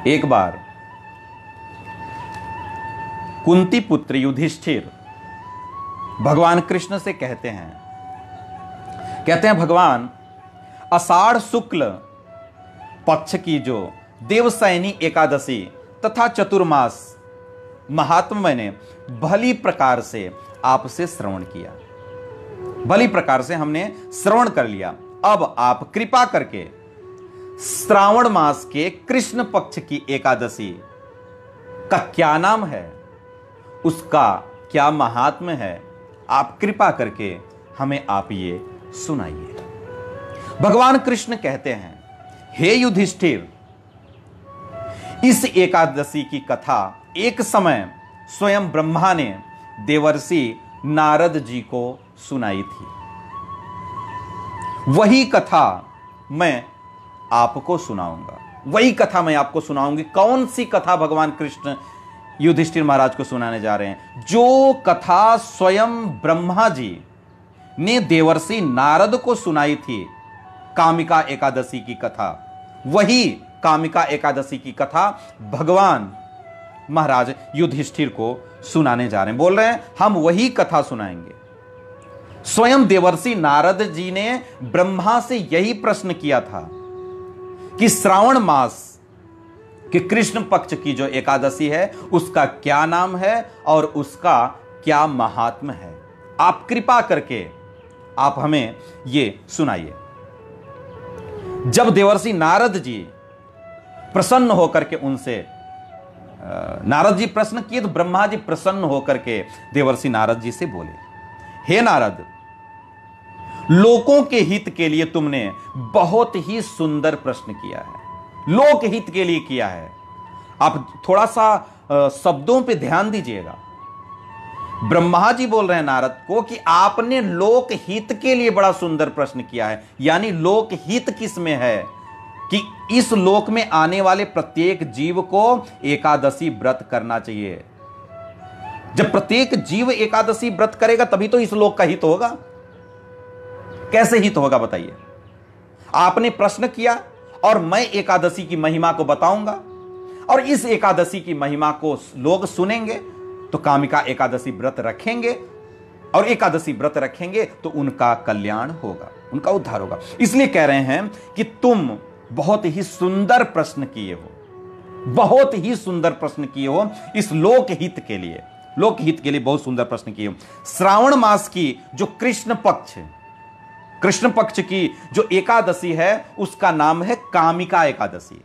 एक बार कुंती पुत्र युधिष्ठिर भगवान कृष्ण से कहते हैं भगवान, आषाढ़ शुक्ल पक्ष की जो देवसैनी एकादशी तथा चतुर्मास महात्मा मैंने भली प्रकार से आपसे श्रवण किया, भली प्रकार से हमने श्रवण कर लिया। अब आप कृपा करके श्रावण मास के कृष्ण पक्ष की एकादशी का क्या नाम है, उसका क्या महात्म्य है, आप कृपा करके हमें आप ये सुनाइए। भगवान कृष्ण कहते हैं, हे युधिष्ठिर, इस एकादशी की कथा एक समय स्वयं ब्रह्मा ने देवर्षि नारद जी को सुनाई थी। वही कथा मैं आपको सुनाऊंगा, वही कथा मैं आपको सुनाऊंगी। कौन सी कथा भगवान कृष्ण युधिष्ठिर महाराज को सुनाने जा रहे हैं? जो कथा स्वयं ब्रह्मा जी ने देवर्षि नारद को सुनाई थी, कामिका एकादशी की कथा, वही कामिका एकादशी की कथा भगवान महाराज युधिष्ठिर को सुनाने जा रहे हैं। बोल रहे हैं हम वही कथा सुनाएंगे। स्वयं देवर्षि नारद जी ने ब्रह्मा से यही प्रश्न किया था कि श्रावण मास कि कृष्ण पक्ष की जो एकादशी है उसका क्या नाम है और उसका क्या महात्म्य है। आप कृपा करके आप हमें ये सुनाइए। जब देवर्षि नारद जी प्रसन्न होकर के उनसे नारद जी प्रश्न किए तो ब्रह्मा जी प्रसन्न होकर के देवर्षि नारद जी से बोले, हे नारद, लोकों के हित के लिए तुमने बहुत ही सुंदर प्रश्न किया है, लोक हित के लिए किया है। आप थोड़ा सा शब्दों पे ध्यान दीजिएगा। ब्रह्मा जी बोल रहे हैं नारद को कि आपने लोक हित के लिए बड़ा सुंदर प्रश्न किया है। यानी लोक हित किस में है कि इस लोक में आने वाले प्रत्येक जीव को एकादशी व्रत करना चाहिए। जब प्रत्येक जीव एकादशी व्रत करेगा तभी तो इस लोक का हित होगा। कैसे हित होगा बताइए? आपने प्रश्न किया और मैं एकादशी की महिमा को बताऊंगा और इस एकादशी की महिमा को लोग सुनेंगे तो कामिका एकादशी व्रत रखेंगे और एकादशी व्रत रखेंगे तो उनका कल्याण होगा, उनका उद्धार होगा। इसलिए कह रहे हैं कि तुम बहुत ही सुंदर प्रश्न किए हो, बहुत ही सुंदर प्रश्न किए हो। इस लोक हित के लिए, लोक हित के लिए बहुत सुंदर प्रश्न किए हो। श्रावण मास की जो कृष्ण पक्ष की जो एकादशी है उसका नाम है कामिका एकादशी।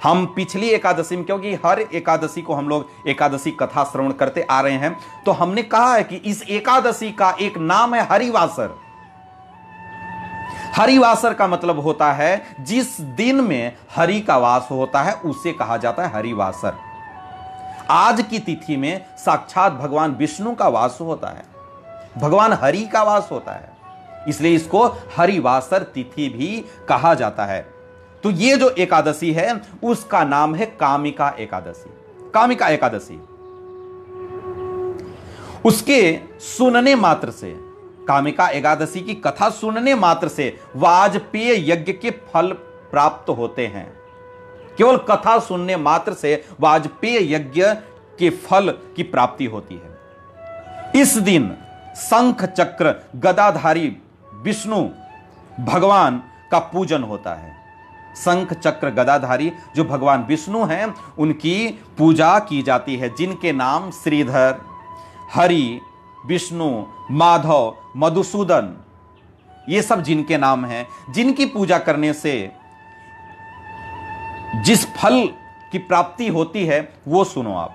हम पिछली एकादशी में, क्योंकि हर एकादशी को हम लोग एकादशी कथा श्रवण करते आ रहे हैं, तो हमने कहा है कि इस एकादशी का एक नाम है हरिवासर। हरिवासर का मतलब होता है जिस दिन में हरि का वास होता है उसे कहा जाता है हरिवासर। आज की तिथि में साक्षात भगवान विष्णु का वास होता है, भगवान हरि का वास होता है, इसलिए इसको हरिवासर तिथि भी कहा जाता है। तो ये जो एकादशी है उसका नाम है कामिका एकादशी। कामिका एकादशी, उसके सुनने मात्र से, कामिका एकादशी की कथा सुनने मात्र से वाजपेय यज्ञ के फल प्राप्त होते हैं। केवल कथा सुनने मात्र से वाजपेय यज्ञ के फल की प्राप्ति होती है। इस दिन शंख चक्र गदाधारी विष्णु भगवान का पूजन होता है। शंख चक्र गदाधारी जो भगवान विष्णु हैं उनकी पूजा की जाती है, जिनके नाम श्रीधर, हरि, विष्णु, माधव, मधुसूदन, ये सब जिनके नाम हैं, जिनकी पूजा करने से जिस फल की प्राप्ति होती है वो सुनो आप।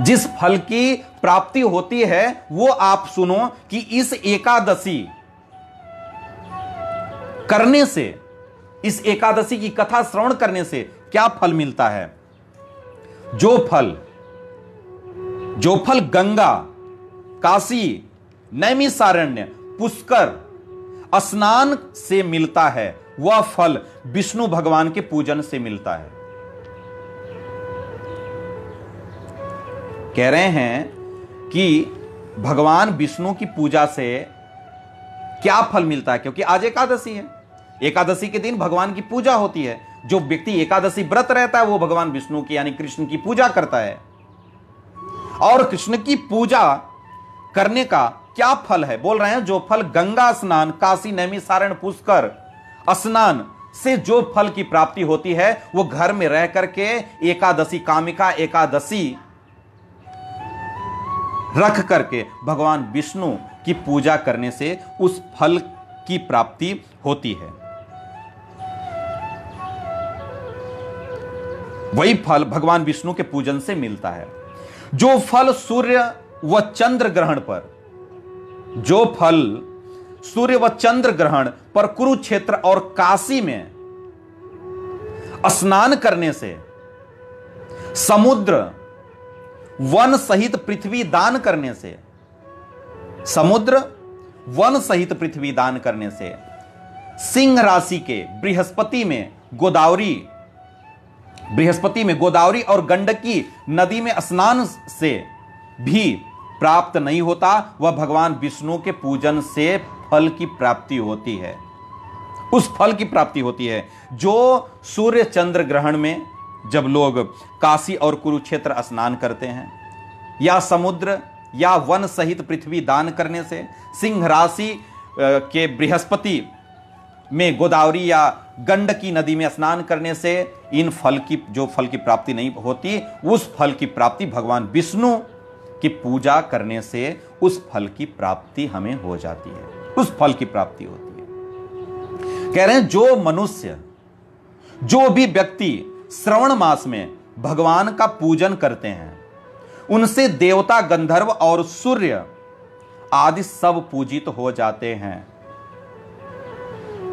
जिस फल की प्राप्ति होती है वो आप सुनो कि इस एकादशी करने से, इस एकादशी की कथा श्रवण करने से क्या फल मिलता है। जो फल गंगा, काशी, नैमिषारण्य, पुष्कर स्नान से मिलता है वह फल विष्णु भगवान के पूजन से मिलता है। कह रहे हैं कि भगवान विष्णु की पूजा से क्या फल मिलता है, क्योंकि आज एकादशी है, एकादशी के दिन भगवान की पूजा होती है, जो व्यक्ति एकादशी व्रत रहता है वो भगवान विष्णु की यानी कृष्ण की पूजा करता है। और कृष्ण की पूजा करने का क्या फल है? बोल रहे हैं जो फल गंगा स्नान, काशी, नैमिषारण्य, पुष्कर स्नान से जो फल की प्राप्ति होती है वो घर में रह करके एकादशी, कामिका एकादशी रख करके भगवान विष्णु की पूजा करने से उस फल की प्राप्ति होती है। वही फल भगवान विष्णु के पूजन से मिलता है। जो फल सूर्य व चंद्र ग्रहण पर, जो फल सूर्य व चंद्र ग्रहण पर कुरुक्षेत्र और काशी में स्नान करने से, समुद्र वन सहित पृथ्वी दान करने से, समुद्र वन सहित पृथ्वी दान करने से, सिंह राशि के बृहस्पति में गोदावरी और गंडकी नदी में स्नान से भी प्राप्त नहीं होता, वह भगवान विष्णु के पूजन से फल की प्राप्ति होती है। उस फल की प्राप्ति होती है जो सूर्य चंद्र ग्रहण में जब लोग काशी और कुरुक्षेत्र स्नान करते हैं, या समुद्र या वन सहित पृथ्वी दान करने से, सिंह राशि के बृहस्पति में गोदावरी या गंडकी नदी में स्नान करने से इन फल की जो फल की प्राप्ति नहीं होती, उस फल की प्राप्ति भगवान विष्णु की पूजा करने से उस फल की प्राप्ति हमें हो जाती है, उस फल की प्राप्ति होती है। कह रहे हैं जो मनुष्य, जो भी व्यक्ति श्रवण मास में भगवान का पूजन करते हैं उनसे देवता, गंधर्व और सूर्य आदि सब पूजित हो जाते हैं।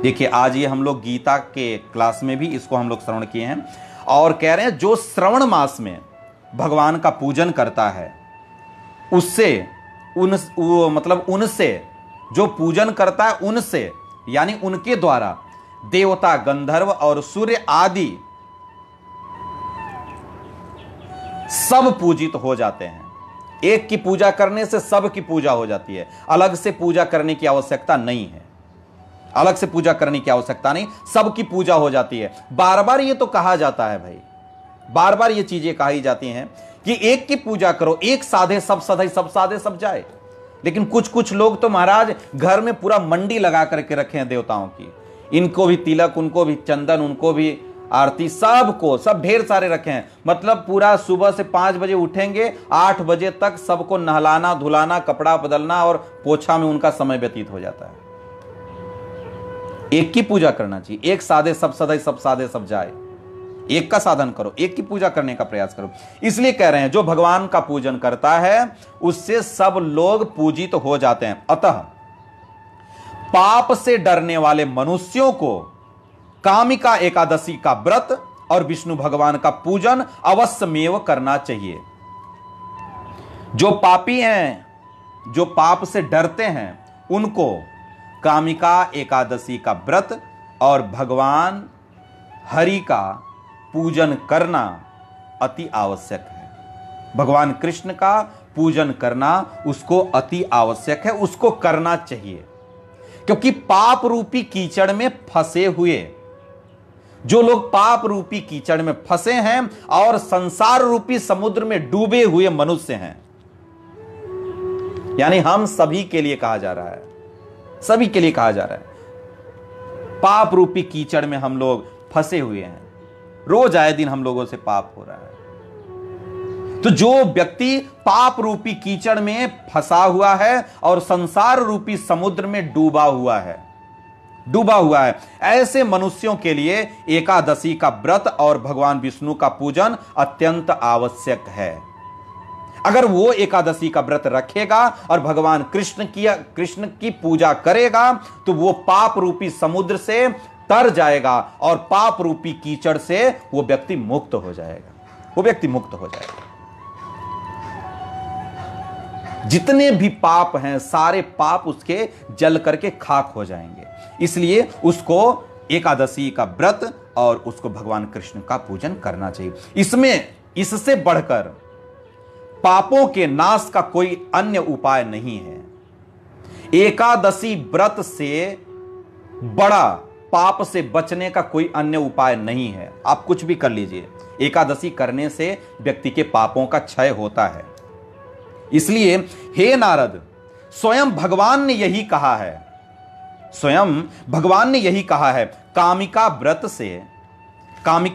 देखिए आज ये हम लोग गीता के क्लास में भी इसको हम लोग श्रवण किए हैं और कह रहे हैं जो श्रवण मास में भगवान का पूजन करता है उससे उनसे जो पूजन करता है उनसे यानी उनके द्वारा देवता, गंधर्व और सूर्य आदि सब पूजित हो जाते हैं। एक की पूजा करने से सब की पूजा हो जाती है, अलग से पूजा करने की आवश्यकता नहीं है, अलग से पूजा करने की आवश्यकता नहीं, सबकी पूजा हो जाती है। बार बार ये तो कहा जाता है भाई, बार बार ये चीजें कही जाती हैं कि एक की पूजा करो, एक साधे सब सधे, सब साधे सब जाए। लेकिन कुछ कुछ लोग तो महाराज घर में पूरा मंडी लगा करके रखे हैं देवताओं की, इनको भी तिलक, उनको भी चंदन, उनको भी आरती, सबको सब ढेर सारे रखे हैं। मतलब पूरा सुबह से 5 बजे उठेंगे, 8 बजे तक सबको नहलाना, धुलाना, कपड़ा बदलना और पोछा में उनका समय व्यतीत हो जाता है। एक की पूजा करना चाहिए, एक साधे सब सधे, सब साधे सब जाए, एक का साधन करो, एक की पूजा करने का प्रयास करो। इसलिए कह रहे हैं जो भगवान का पूजन करता है उससे सब लोग पूजित हो जाते हैं। अतः पाप से डरने वाले मनुष्यों को कामिका एकादशी का व्रत और विष्णु भगवान का पूजन अवश्यमेव करना चाहिए। जो पापी हैं, जो पाप से डरते हैं, उनको कामिका एकादशी का व्रत और भगवान हरि का पूजन करना अति आवश्यक है। भगवान कृष्ण का पूजन करना उसको अति आवश्यक है, उसको करना चाहिए। क्योंकि पाप रूपी कीचड़ में फंसे हुए जो लोग पाप रूपी कीचड़ में फंसे हैं और संसार रूपी समुद्र में डूबे हुए मनुष्य हैं, यानी हम सभी के लिए कहा जा रहा है, सभी के लिए कहा जा रहा है। पाप रूपी कीचड़ में हम लोग फंसे हुए हैं, रोज आए दिन हम लोगों से पाप हो रहा है। तो जो व्यक्ति पाप रूपी कीचड़ में फंसा हुआ है और संसार रूपी समुद्र में डूबा हुआ है, ऐसे मनुष्यों के लिए एकादशी का व्रत और भगवान विष्णु का पूजन अत्यंत आवश्यक है। अगर वो एकादशी का व्रत रखेगा और भगवान कृष्ण की पूजा करेगा तो वो पाप रूपी समुद्र से तर जाएगा और पाप रूपी कीचड़ से वो व्यक्ति मुक्त हो जाएगा, वो व्यक्ति मुक्त हो जाएगा। जितने भी पाप हैं सारे पाप उसके जल करके खाक हो जाएंगे। इसलिए उसको एकादशी का व्रत और उसको भगवान कृष्ण का पूजन करना चाहिए। इससे बढ़कर पापों के नाश का कोई अन्य उपाय नहीं है। एकादशी व्रत से बड़ा पाप से बचने का कोई अन्य उपाय नहीं है। आप कुछ भी कर लीजिए, एकादशी करने से व्यक्ति के पापों का क्षय होता है। इसलिए हे नारद, स्वयं भगवान ने यही कहा है, स्वयं भगवान ने यही कहा है, कामिका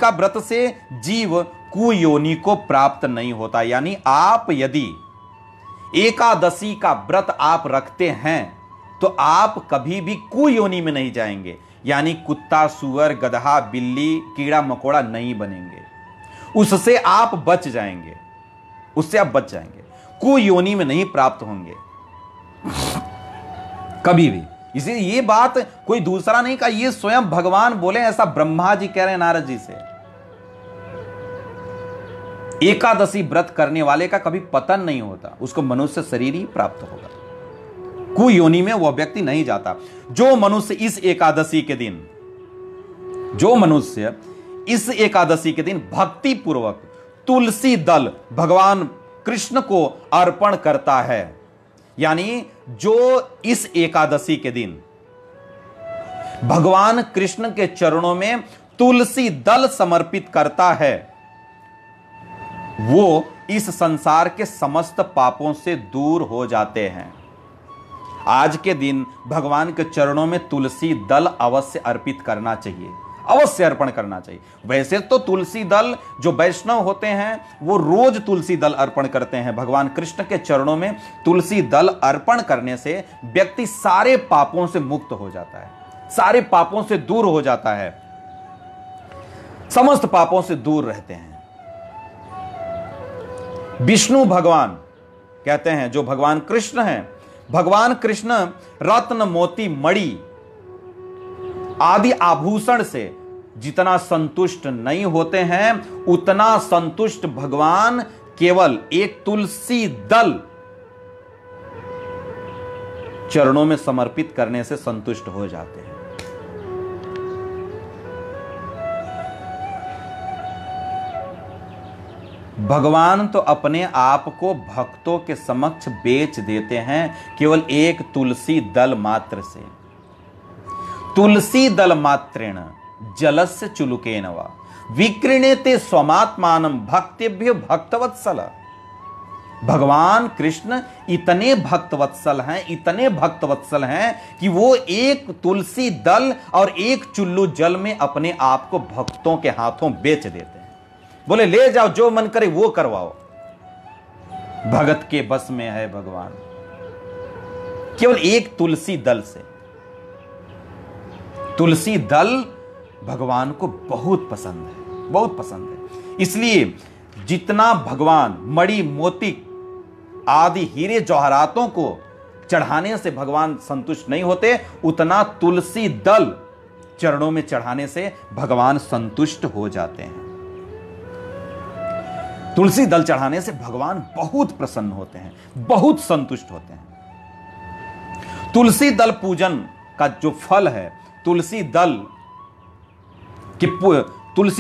व्रत से जीव कुयोनि को प्राप्त नहीं होता। यानी आप यदि एकादशी का व्रत आप रखते हैं तो आप कभी भी कुयोनि में नहीं जाएंगे, यानी कुत्ता, सुअर, गधा, बिल्ली, कीड़ा मकोड़ा नहीं बनेंगे। उससे आप बच जाएंगे, उससे आप बच जाएंगे, कुयोनि में नहीं प्राप्त होंगे कभी भी। इसलिए ये बात कोई दूसरा नहीं कहा, ये स्वयं भगवान बोले, ऐसा ब्रह्मा जी कह रहे हैं नारद जी से। एकादशी व्रत करने वाले का कभी पतन नहीं होता, उसको मनुष्य शरीर ही प्राप्त होगा, कुयोनि में वह व्यक्ति नहीं जाता। जो मनुष्य इस एकादशी के दिन भक्ति पूर्वक तुलसी दल भगवान कृष्ण को अर्पण करता है, यानी जो इस एकादशी के दिन भगवान कृष्ण के चरणों में तुलसी दल समर्पित करता है, वो इस संसार के समस्त पापों से दूर हो जाते हैं। आज के दिन भगवान के चरणों में तुलसी दल अवश्य अर्पित करना चाहिए, अवश्य अर्पण करना चाहिए। वैसे तो तुलसी दल जो वैष्णव होते हैं वो रोज तुलसी दल अर्पण करते हैं। भगवान कृष्ण के चरणों में तुलसी दल अर्पण करने से व्यक्ति सारे पापों से मुक्त हो जाता है, सारे पापों से दूर हो जाता है, समस्त पापों से दूर रहते हैं। विष्णु भगवान कहते हैं, जो भगवान कृष्ण हैं, भगवान कृष्ण रत्न, मोती, मणि आदि आभूषण से जितना संतुष्ट नहीं होते हैं, उतना संतुष्ट भगवान केवल एक तुलसी दल चरणों में समर्पित करने से संतुष्ट हो जाते हैं। भगवान तो अपने आप को भक्तों के समक्ष बेच देते हैं केवल एक तुलसी दल मात्र से। तुलसी दल मात्रेण जलस्य चुलुकेन वा विक्रीणेते स्वमात्मानं भक्तेभ्यो भक्तवत्सल। भगवान कृष्ण इतने भक्तवत्सल हैं, इतने भक्तवत्सल हैं कि वो एक तुलसी दल और एक चुल्लू जल में अपने आप को भक्तों के हाथों बेच देते हैं। बोले ले जाओ, जो मन करे वो करवाओ, भगत के बस में है भगवान। केवल एक तुलसी दल से। तुलसी दल भगवान को बहुत पसंद है, बहुत पसंद है। इसलिए जितना भगवान मणि, मोती आदि हीरे जवाहरातों को चढ़ाने से भगवान संतुष्ट नहीं होते, उतना तुलसी दल चरणों में चढ़ाने से भगवान संतुष्ट हो जाते हैं। तुलसी दल चढ़ाने से भगवान बहुत प्रसन्न होते हैं, बहुत संतुष्ट होते हैं। तुलसी दल पूजन का जो फल है, तुलसी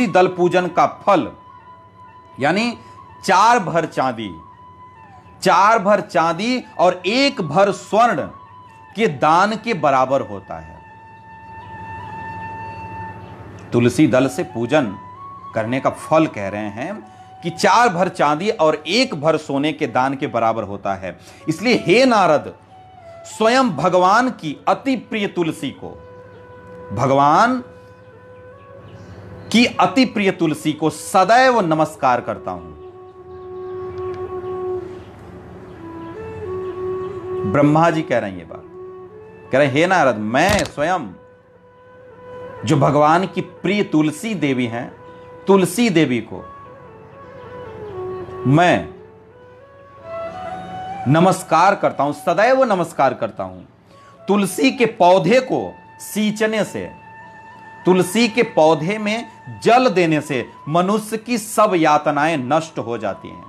दल पूजन का फल यानी 4 भर चांदी और 1 भर स्वर्ण के दान के बराबर होता है। तुलसी दल से पूजन करने का फल कह रहे हैं कि 4 भर चांदी और 1 भर सोने के दान के बराबर होता है। इसलिए हे नारद, स्वयं भगवान की अति प्रिय तुलसी को, भगवान की अति प्रिय तुलसी को सदैव नमस्कार करता हूं। ब्रह्मा जी कह रहे हैं ये बात, कह रहे हे नारद, मैं स्वयं जो भगवान की प्रिय तुलसी देवी हैं, तुलसी देवी को मैं नमस्कार करता हूं, सदैव नमस्कार करता हूं। तुलसी के पौधे को सींचने से, तुलसी के पौधे में जल देने से मनुष्य की सब यातनाएं नष्ट हो जाती हैं,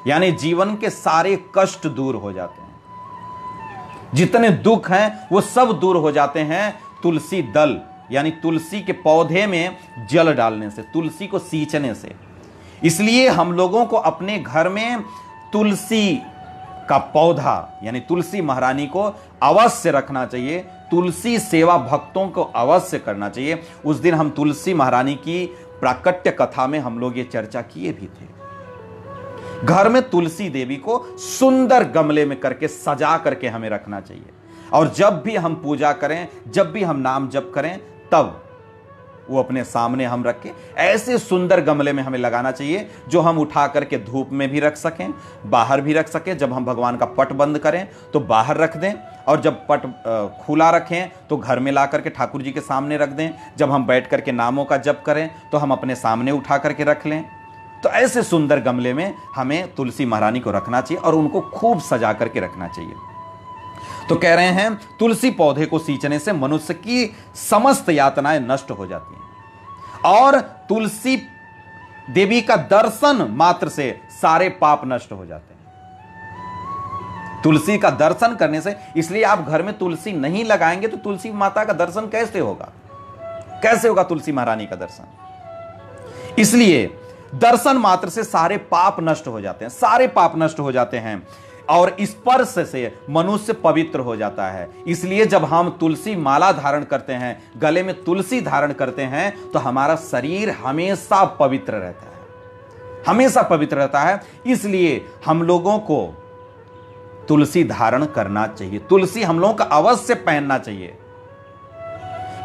यानी जीवन के सारे कष्ट दूर हो जाते हैं, जितने दुख हैं वो सब दूर हो जाते हैं तुलसी दल यानी तुलसी के पौधे में जल डालने से, तुलसी को सींचने से। इसलिए हम लोगों को अपने घर में तुलसी का पौधा यानी तुलसी महारानी को अवश्य रखना चाहिए। तुलसी सेवा भक्तों को अवश्य करना चाहिए। उस दिन हम तुलसी महारानी की प्राकट्य कथा में हम लोग ये चर्चा किए भी थे। घर में तुलसी देवी को सुंदर गमले में करके सजा करके हमें रखना चाहिए, और जब भी हम पूजा करें, जब भी हम नाम जप करें, तब वो अपने सामने हम रखें। ऐसे सुंदर गमले में हमें लगाना चाहिए जो हम उठा करके धूप में भी रख सकें, बाहर भी रख सकें। जब हम भगवान का पट बंद करें तो बाहर रख दें, और जब पट खुला रखें तो घर में ला करके ठाकुर जी के सामने रख दें। जब हम बैठ करके नामों का जप करें तो हम अपने सामने उठा करके रख लें। तो ऐसे सुंदर गमले में हमें तुलसी महारानी को रखना चाहिए और उनको खूब सजा करके रखना चाहिए। तो कह रहे हैं तुलसी पौधे को सींचने से मनुष्य की समस्त यातनाएं नष्ट हो जाती हैं, और तुलसी देवी का दर्शन मात्र से सारे पाप नष्ट हो जाते हैं। तुलसी का दर्शन करने से, इसलिए आप घर में तुलसी नहीं लगाएंगे तो तुलसी माता का दर्शन कैसे होगा? कैसे होगा तुलसी महारानी का दर्शन? इसलिए दर्शन मात्र से सारे पाप नष्ट हो जाते हैं, सारे पाप नष्ट हो जाते हैं, और स्पर्श से मनुष्य पवित्र हो जाता है। इसलिए जब हम तुलसी माला धारण करते हैं, गले में तुलसी धारण करते हैं, तो हमारा शरीर हमेशा पवित्र रहता है, हमेशा पवित्र रहता है। इसलिए हम लोगों को तुलसी धारण करना चाहिए, तुलसी हम लोगों का अवश्य पहनना चाहिए,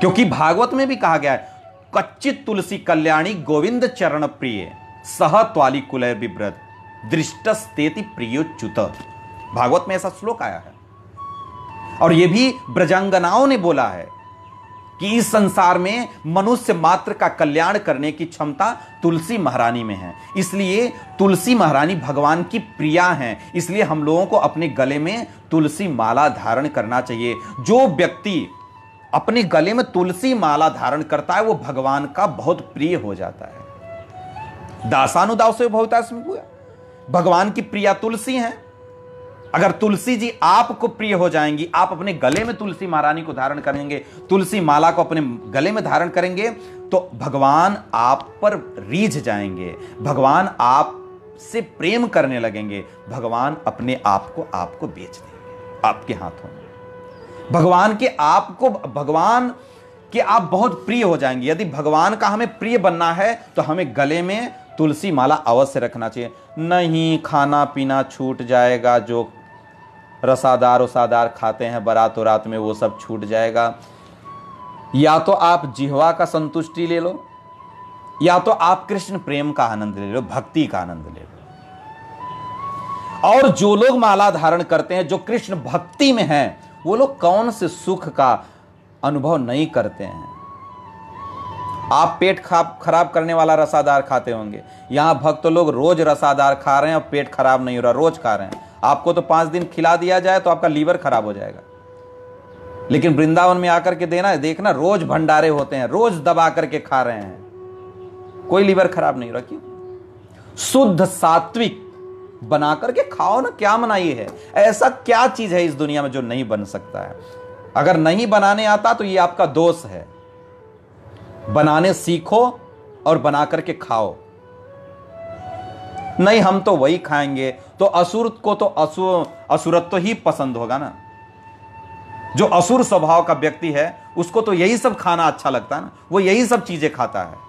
क्योंकि भागवत में भी कहा गया है, कच्चित तुलसी कल्याणी गोविंद चरण प्रिय सह त्वाली कुलय बिभ्रत दृष्टस्तेति प्रियोच्युत। भागवत में ऐसा श्लोक आया है, और यह भी ब्रजांगनाओं ने बोला है कि इस संसार में मनुष्य मात्र का कल्याण करने की क्षमता तुलसी महारानी में है। इसलिए तुलसी महारानी भगवान की प्रिया हैं, इसलिए हम लोगों को अपने गले में तुलसी माला धारण करना चाहिए। जो व्यक्ति अपने गले में तुलसी माला धारण करता है वो भगवान का बहुत प्रिय हो जाता है। दासानुदासो भवता स्मृत्या, भगवान की प्रिया तुलसी हैं। अगर तुलसी जी आपको प्रिय हो जाएंगी, आप अपने गले में तुलसी महारानी को धारण करेंगे, तुलसी माला को अपने गले में धारण करेंगे, तो भगवान आप पर रीझ जाएंगे, भगवान आपसे प्रेम करने लगेंगे, भगवान अपने आप को आपको बेच देंगे आपके हाथों में। भगवान के आप बहुत प्रिय हो जाएंगे। यदि भगवान का हमें प्रिय बनना है तो हमें गले में तुलसी माला अवश्य रखना चाहिए। नहीं खाना पीना छूट जाएगा, जो रसादार खाते हैं बारात रात में वो सब छूट जाएगा। या तो आप जिह्वा का संतुष्टि ले लो, या तो आप कृष्ण प्रेम का आनंद ले लो, भक्ति का आनंद ले लो। और जो लोग माला धारण करते हैं, जो कृष्ण भक्ति में हैं, वो लोग कौन से सुख का अनुभव नहीं करते हैं। आप पेट खराब करने वाला रसादार खाते होंगे, यहां भक्त लोग रोज रसादार खा रहे हैं और पेट खराब नहीं हो रहा, रोज खा रहे हैं। आपको तो 5 दिन खिला दिया जाए तो आपका लीवर खराब हो जाएगा, लेकिन वृंदावन में आकर के देखना रोज भंडारे होते हैं, रोज दबा करके खा रहे हैं, कोई लीवर खराब नहीं हो रहा। क्यों? शुद्ध सात्विक बना करके खाओ ना, क्या मनाई है? ऐसा क्या चीज है इस दुनिया में जो नहीं बन सकता है? अगर नहीं बनाने आता तो ये आपका दोष है। बनाने सीखो और बना करके खाओ। नहीं हम तो वही खाएंगे, तो असुर को तो असुरत्व ही पसंद होगा ना। जो असुर स्वभाव का व्यक्ति है उसको तो यही सब खाना अच्छा लगता है ना, वो यही सब चीजें खाता है।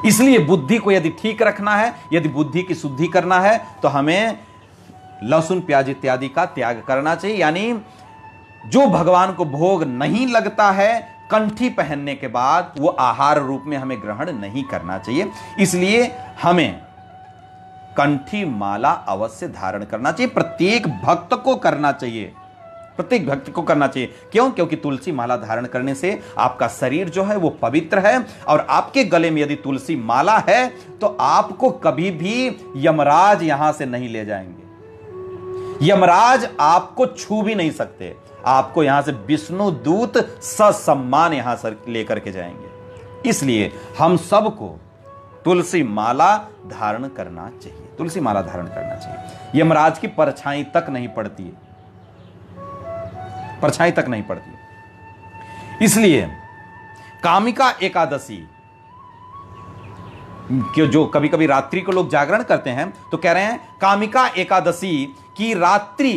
इसलिए बुद्धि को यदि ठीक रखना है, यदि बुद्धि की शुद्धि करना है, तो हमें लहसुन प्याज इत्यादि का त्याग करना चाहिए। यानी जो भगवान को भोग नहीं लगता है, कंठी पहनने के बाद वो आहार रूप में हमें ग्रहण नहीं करना चाहिए। इसलिए हमें कंठी माला अवश्य धारण करना चाहिए, प्रत्येक भक्त को करना चाहिए, प्रत्येक भक्त को करना चाहिए। क्यों? क्योंकि तुलसी माला धारण करने से आपका शरीर जो है वो पवित्र है, और आपके गले में यदि तुलसी माला है तो आपको कभी भी यमराज यहां से नहीं ले जाएंगे। यमराज आपको छू भी नहीं सकते, आपको यहां से विष्णु दूत ससम्मान यहां से लेकर के जाएंगे। इसलिए हम सबको तुलसी माला धारण करना चाहिए, तुलसी माला धारण करना चाहिए। यमराज की परछाई तक नहीं पड़ती है, परछाई तक नहीं पड़ती। इसलिए कामिका एकादशी जो कभी कभी रात्रि को लोग जागरण करते हैं, तो कह रहे हैं कामिका एकादशी की रात्रि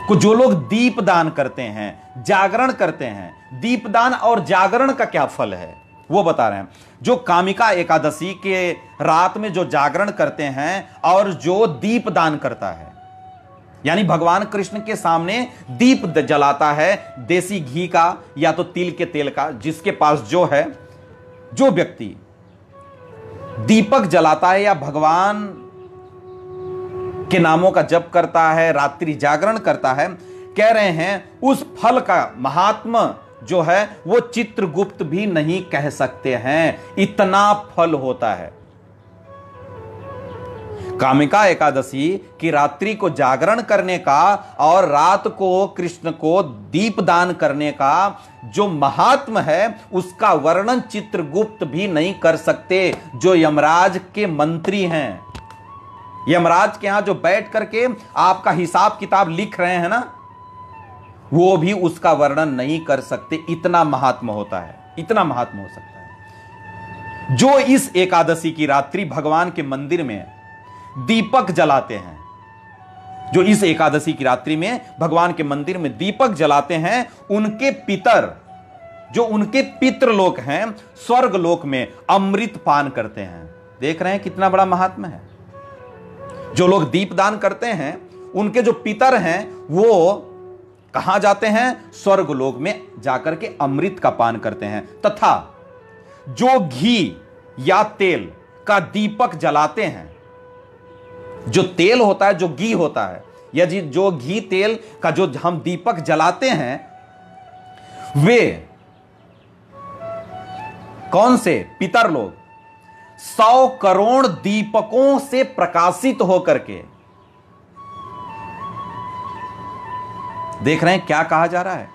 को जो लोग दीपदान करते हैं, जागरण करते हैं, दीपदान और जागरण का क्या फल है वो बता रहे हैं। जो कामिका एकादशी के रात में जो जागरण करते हैं और जो दीपदान करता है, यानी भगवान कृष्ण के सामने दीप जलाता है, देसी घी का या तो तिल के तेल का, जिसके पास जो है, जो व्यक्ति दीपक जलाता है या भगवान के नामों का जप करता है, रात्रि जागरण करता है, कह रहे हैं उस फल का महात्मा जो है वो चित्रगुप्त भी नहीं कह सकते हैं, इतना फल होता है। कामिका एकादशी की रात्रि को जागरण करने का और रात को कृष्ण को दीपदान करने का जो महात्म है, उसका वर्णन चित्रगुप्त भी नहीं कर सकते, जो यमराज के मंत्री हैं। यमराज के यहां जो बैठ करके आपका हिसाब किताब लिख रहे हैं ना, वो भी उसका वर्णन नहीं कर सकते, इतना महात्म होता है, इतना महात्म हो सकता है। जो इस एकादशी की रात्रि भगवान के मंदिर में दीपक जलाते हैं, जो इस एकादशी की रात्रि में भगवान के मंदिर में दीपक जलाते हैं, उनके पितर, जो उनके पितृलोक हैं, स्वर्ग लोक में अमृत पान करते हैं। देख रहे हैं कितना बड़ा महात्मा है। जो लोग दीपदान करते हैं, उनके जो पितर हैं वो कहां जाते हैं? स्वर्ग लोक में जाकर के अमृत का पान करते हैं। तथा जो घी या तेल का दीपक जलाते हैं, जो तेल होता है, जो घी होता है, या जो घी तेल का जो हम दीपक जलाते हैं, वे कौन से पितर लोग 100 करोड़ दीपकों से प्रकाशित होकर के, देख रहे हैं क्या कहा जा रहा है?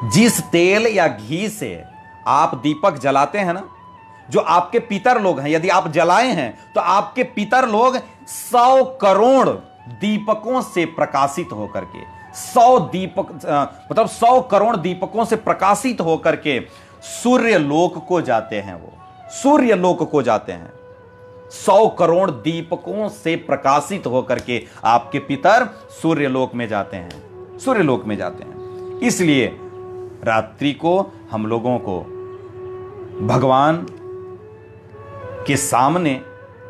जिस तेल या घी से आप दीपक जलाते हैं ना, जो आपके पितर लोग हैं, यदि आप जलाए हैं तो आपके पितर लोग 100 करोड़ दीपकों से प्रकाशित होकर के, 100 दीपक मतलब 100 करोड़ दीपकों से प्रकाशित होकर के सूर्य लोक को जाते हैं। वो सूर्य लोक को जाते हैं। 100 करोड़ दीपकों से प्रकाशित होकर के आपके पितर सूर्य लोक में जाते हैं, सूर्य लोक में जाते हैं। इसलिए रात्रि को हम लोगों को भगवान के सामने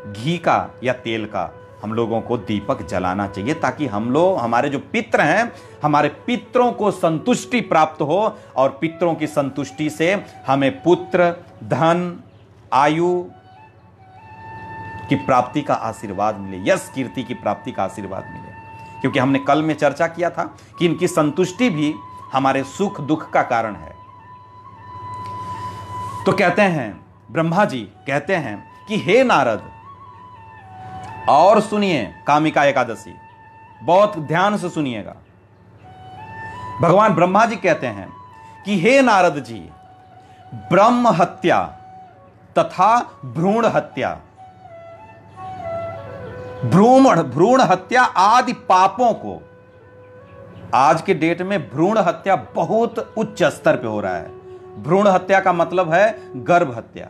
घी का या तेल का हम लोगों को दीपक जलाना चाहिए, ताकि हम लोग, हमारे जो पितर हैं, हमारे पितरों को संतुष्टि प्राप्त हो और पितरों की संतुष्टि से हमें पुत्र, धन, आयु की प्राप्ति का आशीर्वाद मिले, यश कीर्ति की प्राप्ति का आशीर्वाद मिले। क्योंकि हमने कल में चर्चा किया था कि इनकी संतुष्टि भी हमारे सुख दुख का कारण है। तो कहते हैं, ब्रह्मा जी कहते हैं कि हे नारद, और सुनिए कामिका एकादशी, बहुत ध्यान से सुनिएगा। भगवान ब्रह्मा जी कहते हैं कि हे नारद जी, ब्रह्म हत्या तथा भ्रूण हत्या, भ्रूण हत्या आदि पापों को, आज के डेट में भ्रूण हत्या बहुत उच्च स्तर पे हो रहा है। भ्रूण हत्या का मतलब है गर्भ हत्या,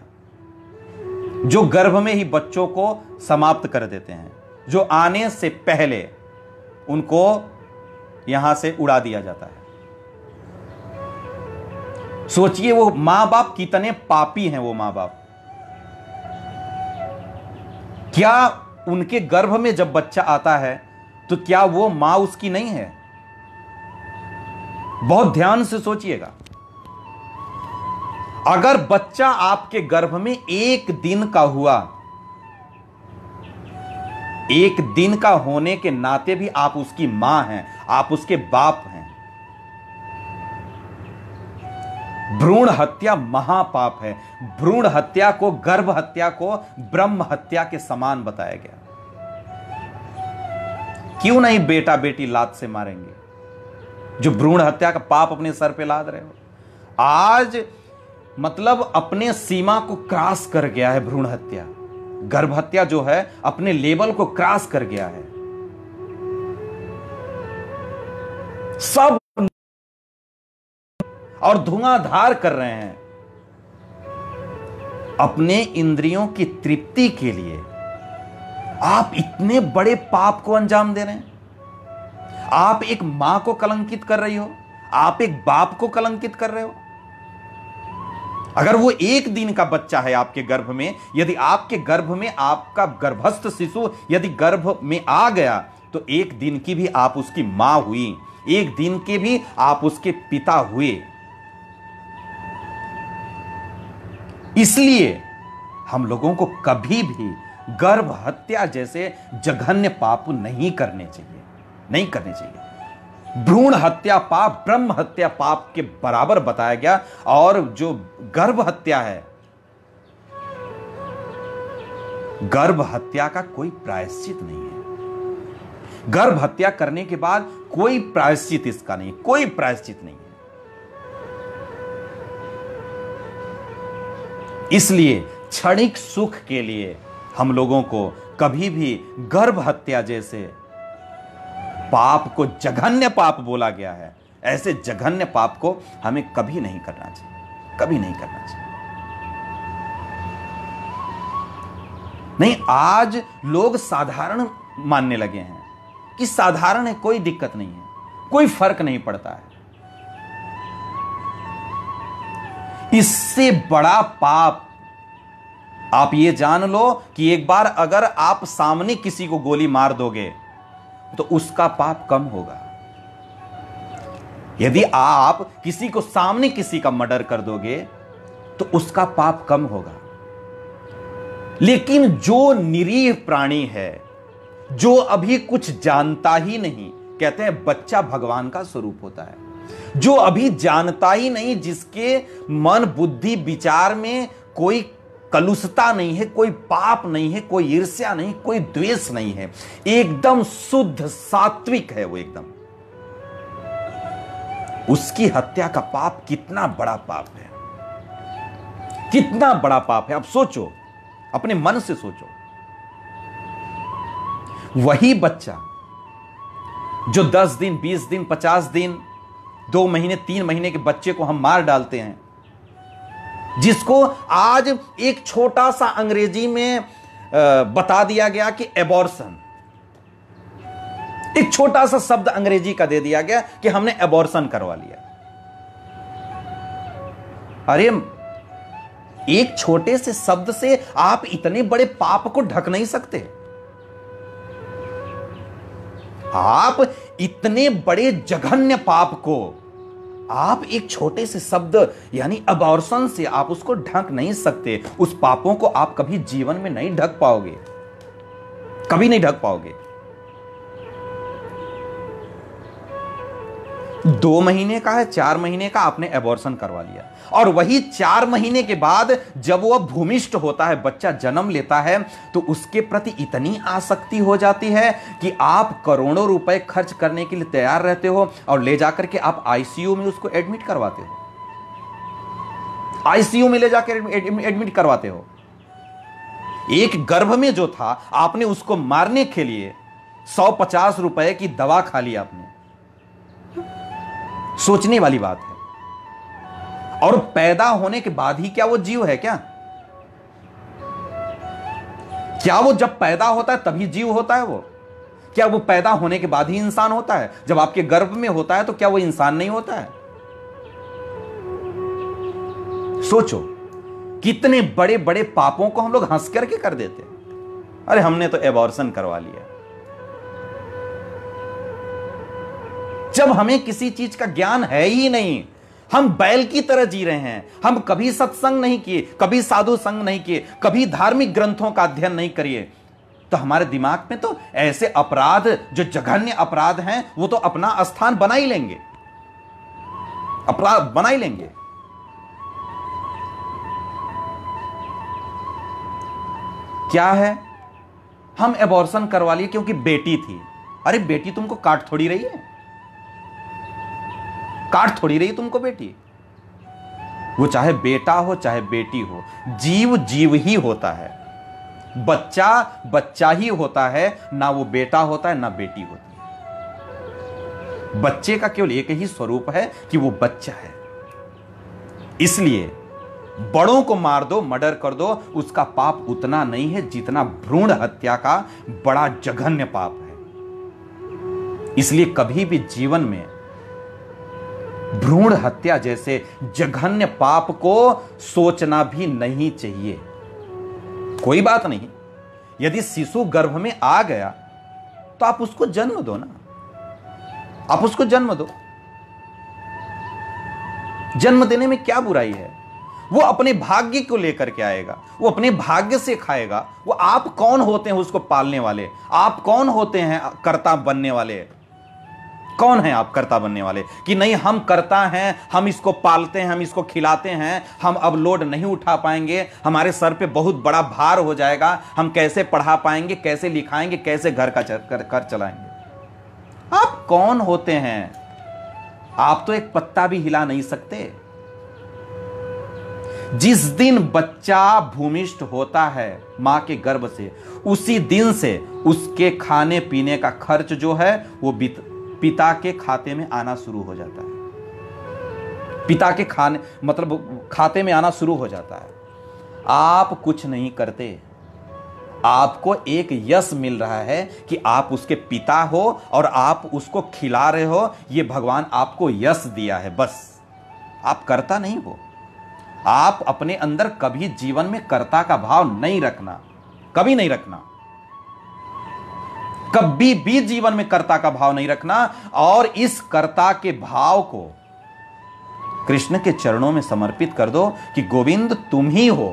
जो गर्भ में ही बच्चों को समाप्त कर देते हैं, जो आने से पहले उनको यहां से उड़ा दिया जाता है। सोचिए वो मां बाप कितने पापी हैं। वो मां बाप, क्या उनके गर्भ में जब बच्चा आता है तो क्या वो मां उसकी नहीं है? बहुत ध्यान से सोचिएगा। अगर बच्चा आपके गर्भ में 1 दिन का हुआ, 1 दिन का होने के नाते भी आप उसकी मां हैं, आप उसके बाप हैं। भ्रूण हत्या महापाप है। भ्रूण हत्या को, गर्भ हत्या को ब्रह्म हत्या के समान बताया गया। क्यों नहीं बेटा बेटी लात से मारेंगे, जो भ्रूण हत्या का पाप अपने सर पे लाद रहे हो? आज मतलब अपने सीमा को क्रॉस कर गया है भ्रूण हत्या। गर्भ हत्या जो है अपने लेवल को क्रॉस कर गया है। सब और धुआंधार कर रहे हैं अपने इंद्रियों की तृप्ति के लिए। आप इतने बड़े पाप को अंजाम दे रहे हैं। आप एक मां को कलंकित कर रही हो, आप एक बाप को कलंकित कर रहे हो। अगर वो एक दिन का बच्चा है आपके गर्भ में, यदि आपके गर्भ में आपका गर्भस्थ शिशु यदि गर्भ में आ गया, तो एक दिन की भी आप उसकी मां हुई, एक दिन के भी आप उसके पिता हुए। इसलिए हम लोगों को कभी भी गर्भ हत्या जैसे जघन्य पाप नहीं करने चाहिए, नहीं करने चाहिए। भ्रूण हत्या पाप ब्रह्म हत्या पाप के बराबर बताया गया। और जो गर्भ हत्या है, गर्भ हत्या का कोई प्रायश्चित नहीं है। गर्भ हत्या करने के बाद कोई प्रायश्चित इसका नहीं, कोई प्रायश्चित नहीं है। इसलिए क्षणिक सुख के लिए हम लोगों को कभी भी गर्भ हत्या जैसे पाप को जघन्य पाप बोला गया है, ऐसे जघन्य पाप को हमें कभी नहीं करना चाहिए, कभी नहीं करना चाहिए। नहीं, आज लोग साधारण मानने लगे हैं कि साधारण है, कोई दिक्कत नहीं है, कोई फर्क नहीं पड़ता है। इससे बड़ा पाप आप ये जान लो कि एक बार अगर आप सामने किसी को गोली मार दोगे तो उसका पाप कम होगा। यदि आप किसी को सामने किसी का मर्डर कर दोगे तो उसका पाप कम होगा। लेकिन जो निरीह प्राणी है, जो अभी कुछ जानता ही नहीं, कहते हैं बच्चा भगवान का स्वरूप होता है, जो अभी जानता ही नहीं, जिसके मन बुद्धि विचार में कोई कलुषता नहीं है, कोई पाप नहीं है, कोई ईर्ष्या नहीं, कोई द्वेष नहीं है, एकदम शुद्ध सात्विक है वो एकदम, उसकी हत्या का पाप कितना बड़ा पाप है, कितना बड़ा पाप है। अब सोचो, अपने मन से सोचो, वही बच्चा जो 10 दिन 20 दिन 50 दिन 2 महीने 3 महीने के बच्चे को हम मार डालते हैं, जिसको आज एक छोटा सा अंग्रेजी में बता दिया गया कि एबॉर्शन, एक छोटा सा शब्द अंग्रेजी का दे दिया गया कि हमने एबॉर्शन करवा लिया। अरे, एक छोटे से शब्द से आप इतने बड़े पाप को ढक नहीं सकते। आप इतने बड़े जघन्य पाप को आप एक छोटे से शब्द यानी अबॉर्शन से आप उसको ढक नहीं सकते। उस पापों को आप कभी जीवन में नहीं ढक पाओगे, कभी नहीं ढक पाओगे। 2 महीने का है, 4 महीने का आपने एबॉर्शन करवा लिया, और वही 4 महीने के बाद जब वह भूमिष्ठ होता है, बच्चा जन्म लेता है, तो उसके प्रति इतनी आसक्ति हो जाती है कि आप करोड़ों रुपए खर्च करने के लिए तैयार रहते हो और ले जाकर के आप आईसीयू में उसको एडमिट करवाते हो, आईसीयू में ले जाकर एडमिट करवाते हो। एक गर्भ में जो था, आपने उसको मारने के लिए 150 रुपए की दवा खा ली आपने। सोचने वाली बात है। और पैदा होने के बाद ही क्या वो जीव है क्या? क्या वो जब पैदा होता है तभी जीव होता है वो? क्या वो पैदा होने के बाद ही इंसान होता है? जब आपके गर्भ में होता है तो क्या वो इंसान नहीं होता है? सोचो, कितने बड़े बड़े पापों को हम लोग हंस करके कर देते हैं। अरे हमने तो एबॉर्शन करवा लिया। जब हमें किसी चीज का ज्ञान है ही नहीं, हम बैल की तरह जी रहे हैं। हम कभी सत्संग नहीं किए, कभी साधु संग नहीं किए, कभी धार्मिक ग्रंथों का अध्ययन नहीं करिए, तो हमारे दिमाग में तो ऐसे अपराध, जो जघन्य अपराध हैं, वो तो अपना स्थान बना ही लेंगे, अपराध बना ही लेंगे। क्या है, हम एबॉर्शन करवा लिए क्योंकि बेटी थी। अरे बेटी तुमको काट थोड़ी रही है, काट थोड़ी रही तुमको बेटी। वो चाहे बेटा हो चाहे बेटी हो, जीव जीव ही होता है, बच्चा बच्चा ही होता है, ना वो बेटा होता है ना बेटी होती है। बच्चे का केवल एक ही स्वरूप है कि वो बच्चा है। इसलिए बड़ों को मार दो, मर्डर कर दो, उसका पाप उतना नहीं है जितना भ्रूण हत्या का बड़ा जघन्य पाप है। इसलिए कभी भी जीवन में भ्रूण हत्या जैसे जघन्य पाप को सोचना भी नहीं चाहिए। कोई बात नहीं, यदि शिशु गर्भ में आ गया तो आप उसको जन्म दो ना, आप उसको जन्म दो। जन्म देने में क्या बुराई है? वो अपने भाग्य को लेकर के आएगा, वो अपने भाग्य से खाएगा। वो आप कौन होते हैं उसको पालने वाले? आप कौन होते हैं कर्ता बनने वाले? कौन है आप कर्ता बनने वाले कि नहीं हम कर्ता हैं, हम इसको पालते हैं, हम इसको खिलाते हैं, हम अब लोड नहीं उठा पाएंगे, हमारे सर पे बहुत बड़ा भार हो जाएगा, हम कैसे पढ़ा पाएंगे, कैसे लिखाएंगे, कैसे घर का कर चलाएंगे? आप कौन होते हैं? आप तो एक पत्ता भी हिला नहीं सकते। जिस दिन बच्चा भूमिष्ठ होता है मां के गर्भ से, उसी दिन से उसके खाने पीने का खर्च जो है वो पिता के खाते में आना शुरू हो जाता है। पिता के खाते में आना शुरू हो जाता है। आप कुछ नहीं करते, आपको एक यश मिल रहा है कि आप उसके पिता हो और आप उसको खिला रहे हो। ये भगवान आपको यश दिया है, बस। आप कर्ता नहीं हो। आप अपने अंदर कभी जीवन में कर्ता का भाव नहीं रखना, कभी नहीं रखना, कभी भी जीवन में कर्ता का भाव नहीं रखना। और इस कर्ता के भाव को कृष्ण के चरणों में समर्पित कर दो कि गोविंद तुम ही हो,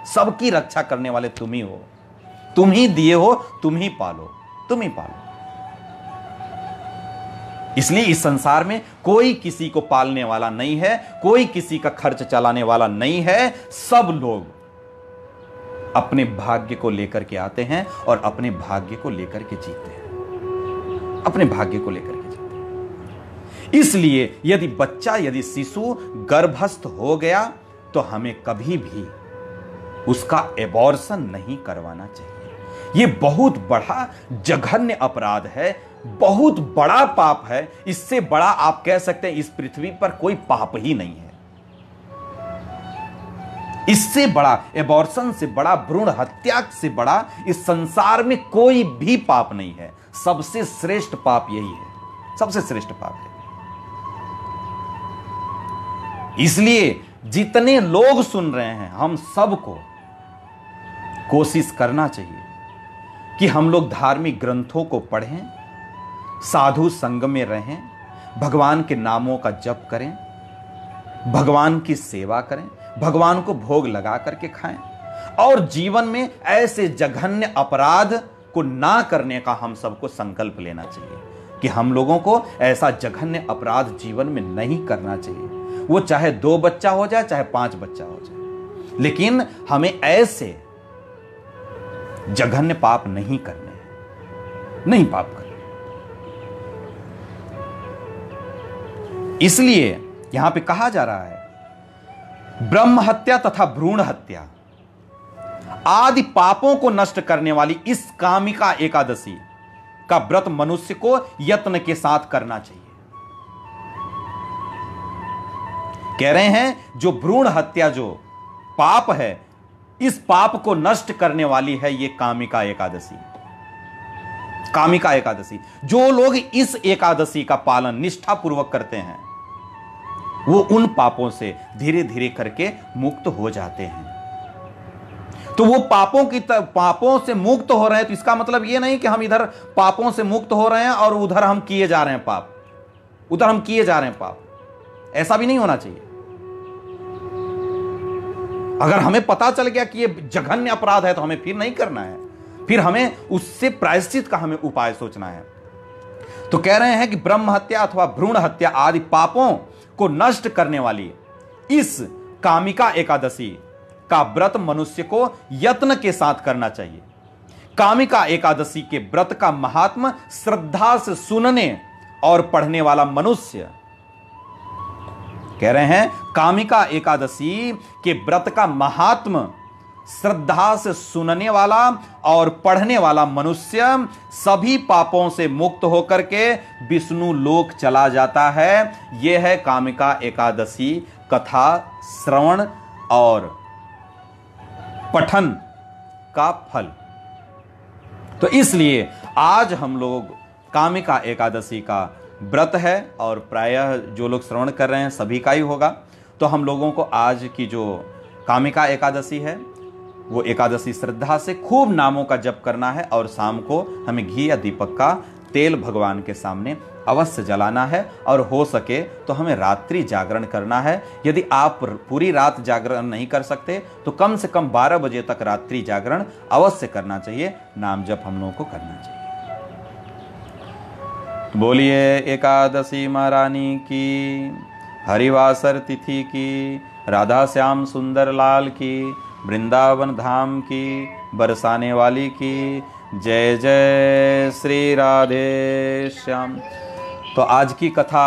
सबकी रक्षा करने वाले तुम ही हो, तुम ही दिए हो, तुम ही पालो, तुम ही पालो। इसलिए इस संसार में कोई किसी को पालने वाला नहीं है, कोई किसी का खर्च चलाने वाला नहीं है। सब लोग अपने भाग्य को लेकर के आते हैं और अपने भाग्य को लेकर के जीते हैं, अपने भाग्य को लेकर के जीते हैं। इसलिए यदि शिशु गर्भस्थ हो गया तो हमें कभी भी उसका एबॉर्शन नहीं करवाना चाहिए। यह बहुत बड़ा जघन्य अपराध है, बहुत बड़ा पाप है। इससे बड़ा आप कह सकते हैं इस पृथ्वी पर कोई पाप ही नहीं है। इससे बड़ा, एबॉर्शन से बड़ा, भ्रूण हत्या से बड़ा इस संसार में कोई भी पाप नहीं है। सबसे श्रेष्ठ पाप यही है, सबसे श्रेष्ठ पाप है। इसलिए जितने लोग सुन रहे हैं, हम सबको कोशिश करना चाहिए कि हम लोग धार्मिक ग्रंथों को पढ़ें, साधु संग में रहें, भगवान के नामों का जप करें, भगवान की सेवा करें, भगवान को भोग लगा करके खाएं और जीवन में ऐसे जघन्य अपराध को ना करने का हम सबको संकल्प लेना चाहिए कि हम लोगों को ऐसा जघन्य अपराध जीवन में नहीं करना चाहिए। वो चाहे 2 बच्चा हो जाए, चाहे 5 बच्चा हो जाए, लेकिन हमें ऐसे जघन्य पाप नहीं करने हैं, नहीं पाप करने। इसलिए यहां पे कहा जा रहा है ब्रह्म हत्या तथा भ्रूण हत्या आदि पापों को नष्ट करने वाली इस कामिका एकादशी का व्रत मनुष्य को यत्न के साथ करना चाहिए। कह रहे हैं जो भ्रूण हत्या जो पाप है, इस पाप को नष्ट करने वाली है ये कामिका एकादशी। कामिका एकादशी, जो लोग इस एकादशी का पालन निष्ठापूर्वक करते हैं वो उन पापों से धीरे धीरे करके मुक्त हो जाते हैं। तो वो पापों से मुक्त हो रहे हैं, तो इसका मतलब ये नहीं कि हम इधर पापों से मुक्त हो रहे हैं और उधर हम किए जा रहे हैं पाप, उधर हम किए जा रहे हैं पाप। ऐसा भी नहीं होना चाहिए। अगर हमें पता चल गया कि ये जघन्य अपराध है तो हमें फिर नहीं करना है, फिर हमें उससे प्रायश्चित का हमें उपाय सोचना है। तो कह रहे हैं कि ब्रह्म हत्या अथवा भ्रूण हत्या आदि पापों को नष्ट करने वाली इस कामिका एकादशी का व्रत मनुष्य को यत्न के साथ करना चाहिए। कामिका एकादशी के व्रत का महात्म श्रद्धा से सुनने और पढ़ने वाला मनुष्य, कह रहे हैं कामिका एकादशी के व्रत का महात्म श्रद्धा से सुनने वाला और पढ़ने वाला मनुष्य सभी पापों से मुक्त होकर के विष्णु लोक चला जाता है। यह है कामिका एकादशी कथा श्रवण और पठन का फल। तो इसलिए आज हम लोग कामिका एकादशी का व्रत है और प्रायः जो लोग श्रवण कर रहे हैं सभी का ही होगा। तो हम लोगों को आज की जो कामिका एकादशी है वो एकादशी श्रद्धा से खूब नामों का जप करना है और शाम को हमें घी या दीपक का तेल भगवान के सामने अवश्य जलाना है। और हो सके तो हमें रात्रि जागरण करना है। यदि आप पूरी रात जागरण नहीं कर सकते तो कम से कम 12 बजे तक रात्रि जागरण अवश्य करना चाहिए। नाम जप हम लोगों को करना चाहिए। बोलिए एकादशी महारानी की, हरिवासर तिथि की, राधा श्याम सुंदर लाल की, वृंदावन धाम की, बरसाने वाली की। जय जय श्री राधे श्याम। तो आज की कथा